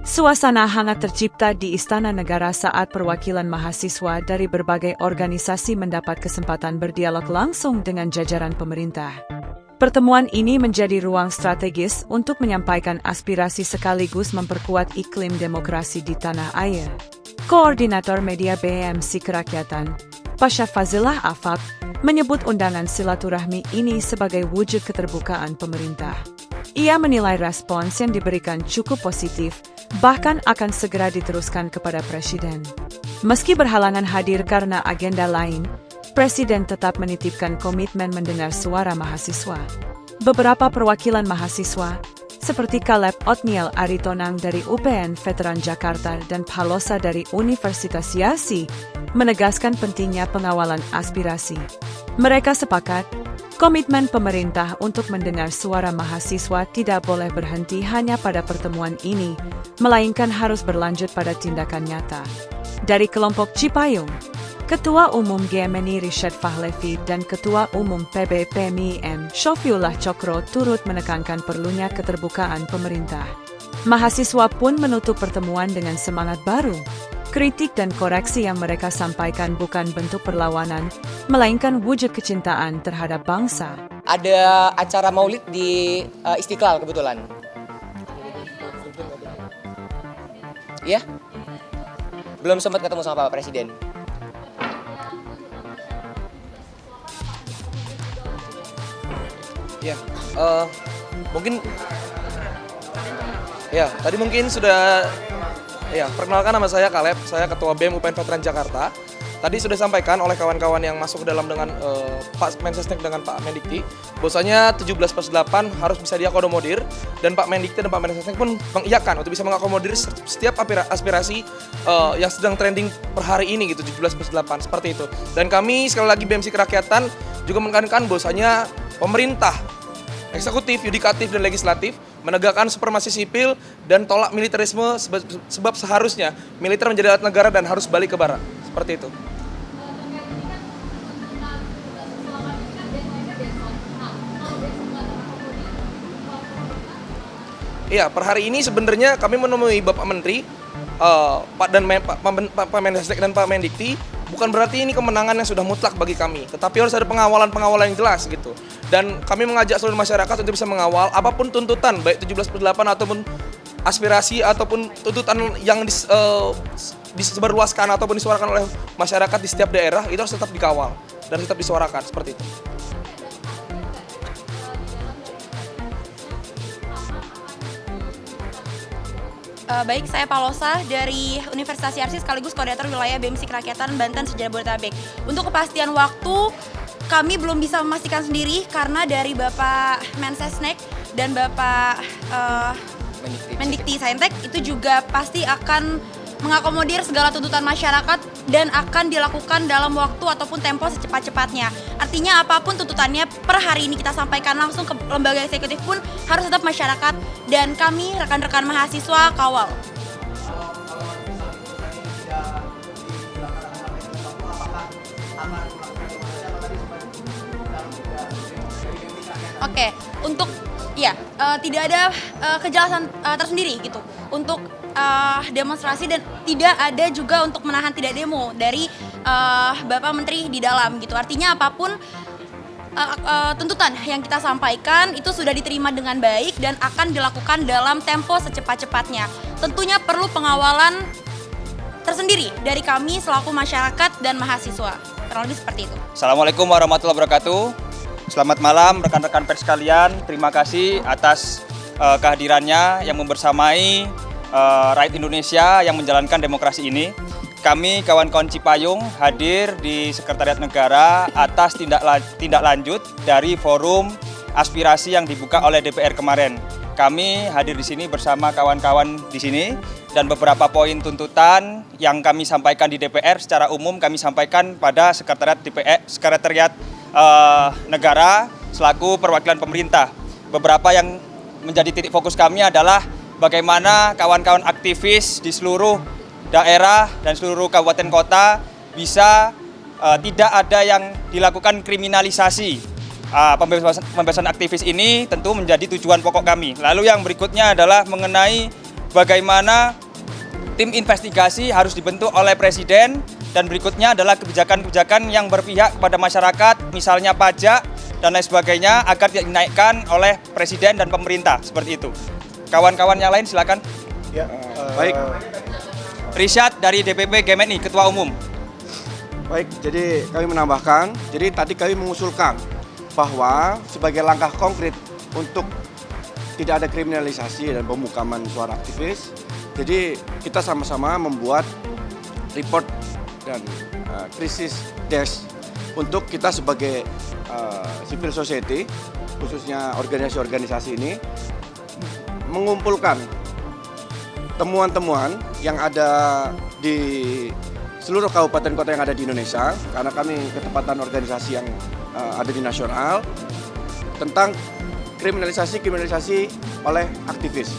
Suasana hangat tercipta di Istana Negara saat perwakilan mahasiswa dari berbagai organisasi mendapat kesempatan berdialog langsung dengan jajaran pemerintah. Pertemuan ini menjadi ruang strategis untuk menyampaikan aspirasi sekaligus memperkuat iklim demokrasi di tanah air. Koordinator Media BMC Kerakyatan, Pasha Fazilah Afaq, menyebut undangan silaturahmi ini sebagai wujud keterbukaan pemerintah. Ia menilai respons yang diberikan cukup positif, bahkan akan segera diteruskan kepada Presiden. Meski berhalangan hadir karena agenda lain, Presiden tetap menitipkan komitmen mendengar suara mahasiswa. Beberapa perwakilan mahasiswa, seperti Caleb Othniel Aritonang dari UPN Veteran Jakarta dan Palosa dari Universitas Yasi, menegaskan pentingnya pengawalan aspirasi. Mereka sepakat, komitmen pemerintah untuk mendengar suara mahasiswa tidak boleh berhenti hanya pada pertemuan ini, melainkan harus berlanjut pada tindakan nyata. Dari kelompok Cipayung, Ketua Umum GMNI Rishad Fahlevi dan Ketua Umum PBPMIM Syofiullah Cokro turut menekankan perlunya keterbukaan pemerintah. Mahasiswa pun menutup pertemuan dengan semangat baru. Kritik dan koreksi yang mereka sampaikan bukan bentuk perlawanan, melainkan wujud kecintaan terhadap bangsa. Ada acara maulid di Istiqlal kebetulan. Iya? Belum sempat ketemu sama Pak Presiden. Ya, mungkin ya tadi mungkin sudah perkenalkan, nama saya Caleb, saya Ketua BEM UPN Veteran Jakarta. Tadi sudah disampaikan oleh kawan-kawan yang masuk ke dalam dengan Pak Mensesnek dengan Pak Mendikti, bahwasanya 17+8 harus bisa diakomodir, dan Pak Mendikti dan Pak Mensesnek pun mengiyakan untuk bisa mengakomodir setiap aspirasi yang sedang trending per hari ini gitu, 17+8 seperti itu. Dan kami sekali lagi BMC Kerakyatan juga menekankan bahwasanya pemerintah, eksekutif, yudikatif, dan legislatif menegakkan supremasi sipil dan tolak militerisme, sebab seharusnya militer menjadi alat negara dan harus balik ke barat. Seperti itu. Iya, per hari ini sebenarnya kami menemui Bapak Menteri, Pak Mensesnek dan Pak Mendikti. Bukan berarti ini kemenangan yang sudah mutlak bagi kami, tetapi harus ada pengawalan yang jelas gitu. Dan kami mengajak seluruh masyarakat untuk bisa mengawal apapun tuntutan, baik 17+8 ataupun aspirasi ataupun tuntutan yang disebarluaskan ataupun disuarakan oleh masyarakat di setiap daerah, itu harus tetap dikawal dan tetap disuarakan seperti itu. Baik, saya Palosa dari Universitas Yarsi sekaligus koordinator wilayah BMC Kerakyatan Banten Sejabodetabek. Untuk kepastian waktu, kami belum bisa memastikan sendiri karena dari Bapak Mensesnek dan Bapak Mendikti Saintek itu juga pasti akan mengakomodir segala tuntutan masyarakat dan akan dilakukan dalam waktu ataupun tempo secepat-cepatnya. Artinya apapun tuntutannya per hari ini kita sampaikan langsung ke lembaga eksekutif pun harus tetap masyarakat dan kami rekan-rekan mahasiswa kawal. Oke, untuk tidak ada kejelasan tersendiri gitu untuk demonstrasi dan tidak ada juga untuk menahan tidak demo dari Bapak Menteri di dalam gitu. Artinya apapun tuntutan yang kita sampaikan itu sudah diterima dengan baik dan akan dilakukan dalam tempo secepat-cepatnya. Tentunya perlu pengawalan tersendiri dari kami selaku masyarakat dan mahasiswa. Kurang lebih seperti itu. Assalamualaikum warahmatullahi wabarakatuh. Selamat malam rekan-rekan pers sekalian. Terima kasih atas kehadirannya yang membersamai rakyat Indonesia yang menjalankan demokrasi ini. Kami kawan-kawan Cipayung hadir di Sekretariat Negara atas tindak lanjut dari forum aspirasi yang dibuka oleh DPR kemarin. Kami hadir di sini bersama kawan-kawan di sini dan beberapa poin tuntutan yang kami sampaikan di DPR secara umum kami sampaikan pada Sekretariat Negara selaku perwakilan pemerintah. Beberapa yang menjadi titik fokus kami adalah bagaimana kawan-kawan aktivis di seluruh daerah dan seluruh kabupaten kota bisa tidak ada yang dilakukan kriminalisasi. Pembebasan aktivis ini tentu menjadi tujuan pokok kami. Lalu yang berikutnya adalah mengenai bagaimana tim investigasi harus dibentuk oleh Presiden, dan berikutnya adalah kebijakan-kebijakan yang berpihak kepada masyarakat, misalnya pajak dan lain sebagainya, agar tidak dinaikkan oleh Presiden dan pemerintah, seperti itu. Kawan-kawan yang lain silakan. Ya, Baik. Rishad dari DPP GMNI, Ketua Umum. baik, jadi kami menambahkan, jadi tadi kami mengusulkan bahwa sebagai langkah konkret untuk tidak ada kriminalisasi dan pemukaman suara aktivis, jadi kita sama-sama membuat report dan krisis desk untuk kita sebagai civil society, khususnya organisasi-organisasi ini, mengumpulkan temuan-temuan yang ada di seluruh kabupaten kota yang ada di Indonesia, karena kami ketepatan organisasi yang ada di nasional, tentang kriminalisasi oleh aktivis.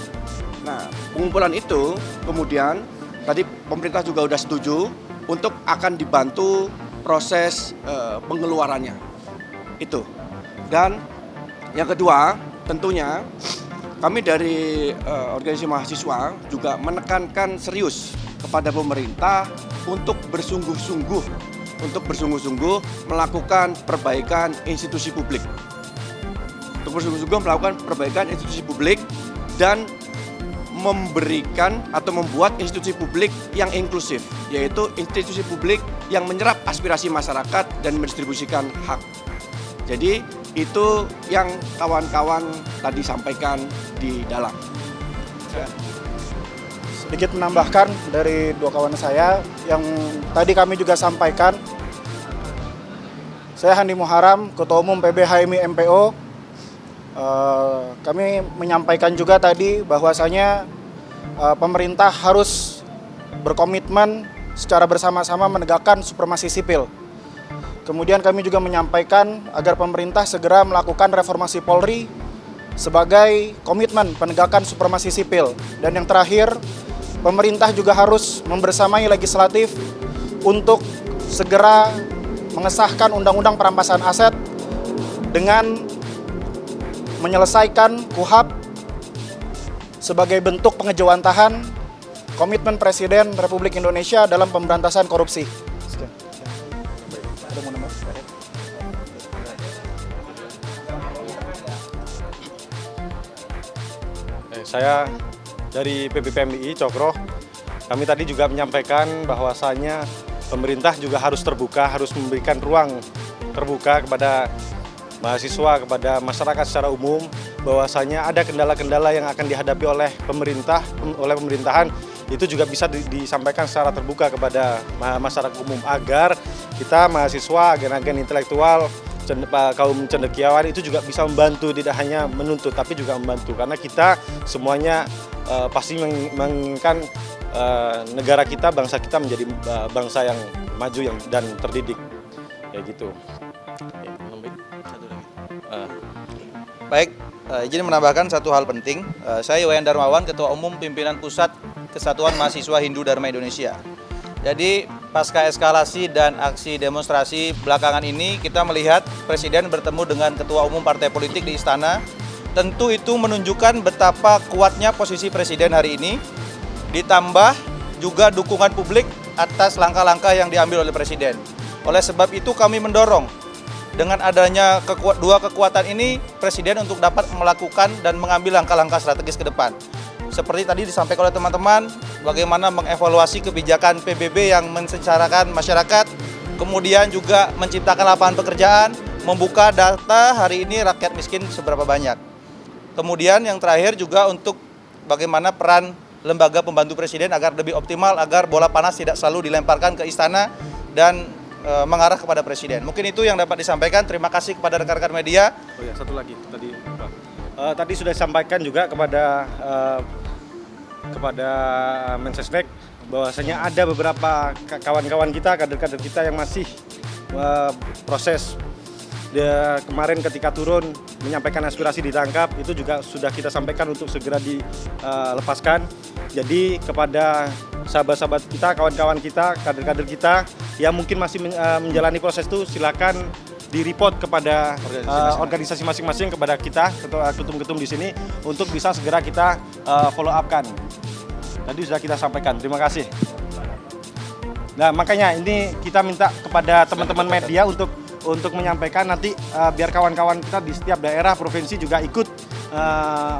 Nah, pengumpulan itu kemudian tadi pemerintah juga sudah setuju untuk akan dibantu proses pengeluarannya. Itu. Dan yang kedua, tentunya kami dari organisasi mahasiswa juga menekankan serius kepada pemerintah untuk bersungguh-sungguh melakukan perbaikan institusi publik. Untuk bersungguh-sungguh melakukan perbaikan institusi publik dan memberikan atau membuat institusi publik yang inklusif, yaitu institusi publik yang menyerap aspirasi masyarakat dan mendistribusikan hak. Jadi itu yang kawan-kawan tadi sampaikan di dalam. Sedikit menambahkan dari dua kawan saya yang tadi kami juga sampaikan. Saya Handi Muharam, Ketua Umum PB HMI MPO. Kami menyampaikan juga tadi bahwasanya pemerintah harus berkomitmen secara bersama-sama menegakkan supremasi sipil. Kemudian kami juga menyampaikan agar pemerintah segera melakukan reformasi Polri sebagai komitmen penegakan supremasi sipil. Dan yang terakhir, pemerintah juga harus membersamai legislatif untuk segera mengesahkan undang-undang perampasan aset dengan menyelesaikan KUHP sebagai bentuk pengejawantahan komitmen Presiden Republik Indonesia dalam pemberantasan korupsi. Sekian. Ada mau nambah? Saya dari PBPMI Cokro, kami tadi juga menyampaikan bahwasanya pemerintah juga harus terbuka, harus memberikan ruang terbuka kepada mahasiswa, kepada masyarakat secara umum, bahwasanya ada kendala-kendala yang akan dihadapi oleh pemerintahan, itu juga bisa disampaikan secara terbuka kepada masyarakat umum agar kita mahasiswa, agen-agen intelektual, kaum cendekiawan itu juga bisa membantu, tidak hanya menuntut tapi juga membantu, karena kita semuanya pasti menginginkan negara kita, bangsa kita menjadi bangsa yang maju dan terdidik, kayak gitu. Baik, izin menambahkan satu hal penting. Saya Wayan Darmawan, Ketua Umum Pimpinan Pusat Kesatuan Mahasiswa Hindu Dharma Indonesia. Jadi pasca eskalasi dan aksi demonstrasi belakangan ini, kita melihat Presiden bertemu dengan Ketua Umum Partai Politik di Istana. Tentu itu menunjukkan betapa kuatnya posisi Presiden hari ini, ditambah juga dukungan publik atas langkah-langkah yang diambil oleh Presiden. Oleh sebab itu kami mendorong dengan adanya dua kekuatan ini, Presiden untuk dapat melakukan dan mengambil langkah-langkah strategis ke depan. Seperti tadi disampaikan oleh teman-teman, bagaimana mengevaluasi kebijakan PBB yang mensengsarakan masyarakat, kemudian juga menciptakan lapangan pekerjaan, membuka data hari ini rakyat miskin seberapa banyak. Kemudian yang terakhir juga untuk bagaimana peran lembaga pembantu Presiden agar lebih optimal, agar bola panas tidak selalu dilemparkan ke istana dan mengarah kepada Presiden. Mungkin itu yang dapat disampaikan. Terima kasih kepada rekan-rekan media. Oh ya, satu lagi tadi Pak. Tadi sudah disampaikan juga kepada Mensesnek bahwasanya ada beberapa kawan-kawan kita, kader-kader kita yang masih proses. Dia kemarin ketika turun menyampaikan aspirasi ditangkap, itu juga sudah kita sampaikan untuk segera dilepaskan. Jadi kepada sahabat-sahabat kita, kawan-kawan kita, kader-kader kita yang mungkin masih menjalani proses itu, silakan di-report kepada organisasi masing-masing, kepada kita, ketum-ketum di sini, untuk bisa segera kita follow up-kan. Tadi sudah kita sampaikan. Terima kasih. Nah, makanya ini kita minta kepada teman-teman media untuk menyampaikan nanti biar kawan-kawan kita di setiap daerah provinsi juga ikut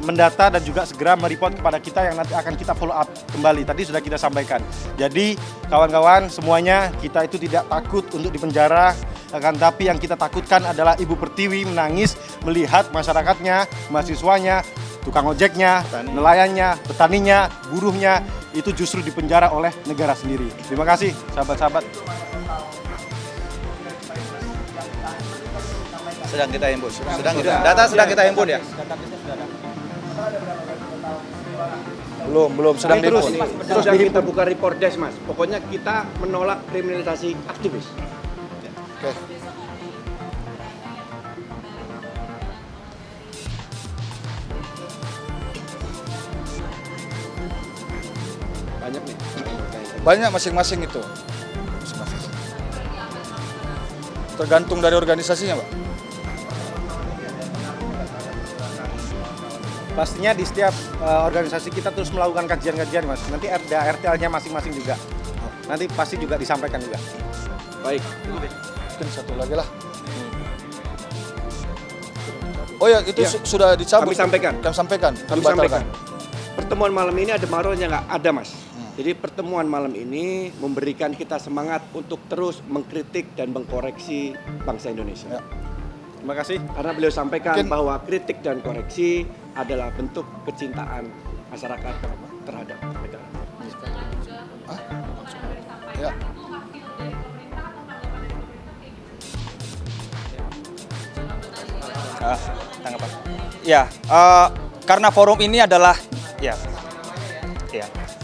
mendata dan juga segera mereport kepada kita yang nanti akan kita follow up kembali. Tadi sudah kita sampaikan. Jadi kawan-kawan semuanya kita itu tidak takut untuk dipenjara, akan tapi yang kita takutkan adalah Ibu Pertiwi menangis melihat masyarakatnya, mahasiswanya, tukang ojeknya, nelayannya, petaninya, buruhnya itu justru dipenjara oleh negara sendiri. Terima kasih sahabat-sahabat. Sedang kita himpun. Data sedang kita himpun ya. Belum sedang terus kita buka report desk, Mas. Pokoknya kita menolak kriminalisasi aktivis. Oke. Banyak nih. Banyak masing-masing itu. Masing-masing. Tergantung dari organisasinya, Pak. Pastinya di setiap organisasi kita terus melakukan kajian-kajian, Mas. Nanti ada RTL-nya masing-masing juga. Nanti pasti juga disampaikan juga. Baik. Mungkin satu lagi lah. Oh ya, itu sudah dicabut. Kami sampaikan. Kami sampaikan. Kami sampaikan. Pertemuan malam ini ada maronya nggak? Ada, Mas. Jadi pertemuan malam ini memberikan kita semangat untuk terus mengkritik dan mengkoreksi bangsa Indonesia. Ya. Terima kasih. Karena beliau sampaikan Mungkin bahwa kritik dan koreksi adalah bentuk kecintaan masyarakat terhadap negara. Ya. Tanggapan. Ya, karena forum ini adalah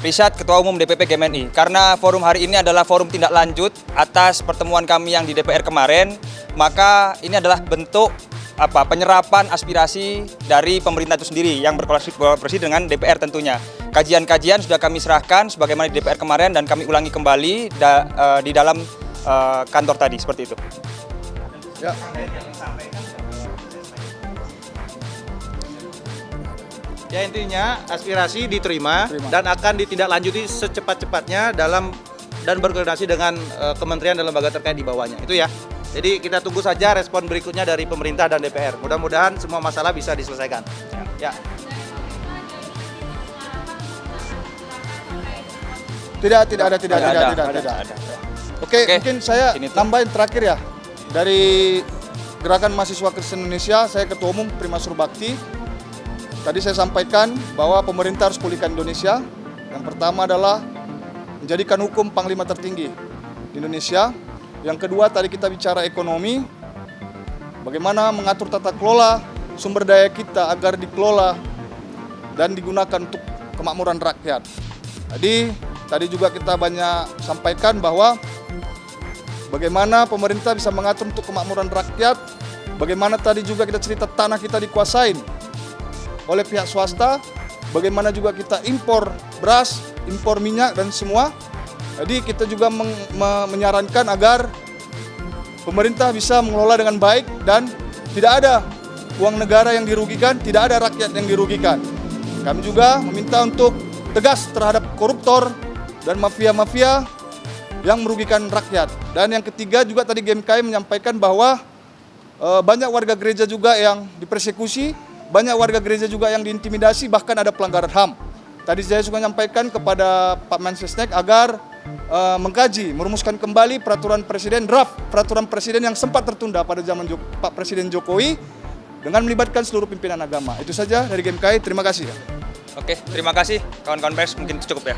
Rishad, Ketua Umum DPP GMNI. Karena forum hari ini adalah forum tindak lanjut atas pertemuan kami yang di DPR kemarin, maka ini adalah bentuk penyerapan aspirasi dari pemerintah itu sendiri yang berkolaborasi dengan DPR tentunya. Kajian-kajian sudah kami serahkan sebagaimana di DPR kemarin dan kami ulangi kembali di dalam kantor tadi seperti itu. Ya. Ya intinya aspirasi diterima dan akan ditindaklanjuti secepat-cepatnya dan berkoordinasi dengan kementerian dan lembaga terkait di bawahnya. Itu ya. Jadi kita tunggu saja respon berikutnya dari pemerintah dan DPR. Mudah-mudahan semua masalah bisa diselesaikan. Ya. Tidak ada. Oke, mungkin saya tambahin terakhir ya. Dari Gerakan Mahasiswa Kristen Indonesia, saya Ketua Umum Prima Surbakti. Tadi saya sampaikan bahwa pemerintah harus pulihkan Indonesia. Yang pertama adalah menjadikan hukum panglima tertinggi di Indonesia. Yang kedua tadi kita bicara ekonomi, bagaimana mengatur tata kelola sumber daya kita agar dikelola dan digunakan untuk kemakmuran rakyat. Tadi juga kita banyak sampaikan bahwa bagaimana pemerintah bisa mengatur untuk kemakmuran rakyat, bagaimana tadi juga kita cerita tanah kita dikuasain oleh pihak swasta, bagaimana juga kita impor beras, impor minyak dan semua. Jadi kita juga menyarankan agar pemerintah bisa mengelola dengan baik dan tidak ada uang negara yang dirugikan, tidak ada rakyat yang dirugikan. Kami juga meminta untuk tegas terhadap koruptor dan mafia-mafia yang merugikan rakyat. Dan yang ketiga juga tadi GMKI menyampaikan bahwa banyak warga gereja juga yang dipersekusi, banyak warga gereja juga yang diintimidasi, bahkan ada pelanggaran HAM. Tadi saya juga menyampaikan kepada Pak Mensesnek agar mengkaji, merumuskan kembali peraturan presiden, draft peraturan presiden yang sempat tertunda pada zaman Pak Presiden Jokowi dengan melibatkan seluruh pimpinan agama. Itu saja dari GMKI, terima kasih. Oke, terima kasih kawan-kawan pers, mungkin cukup ya.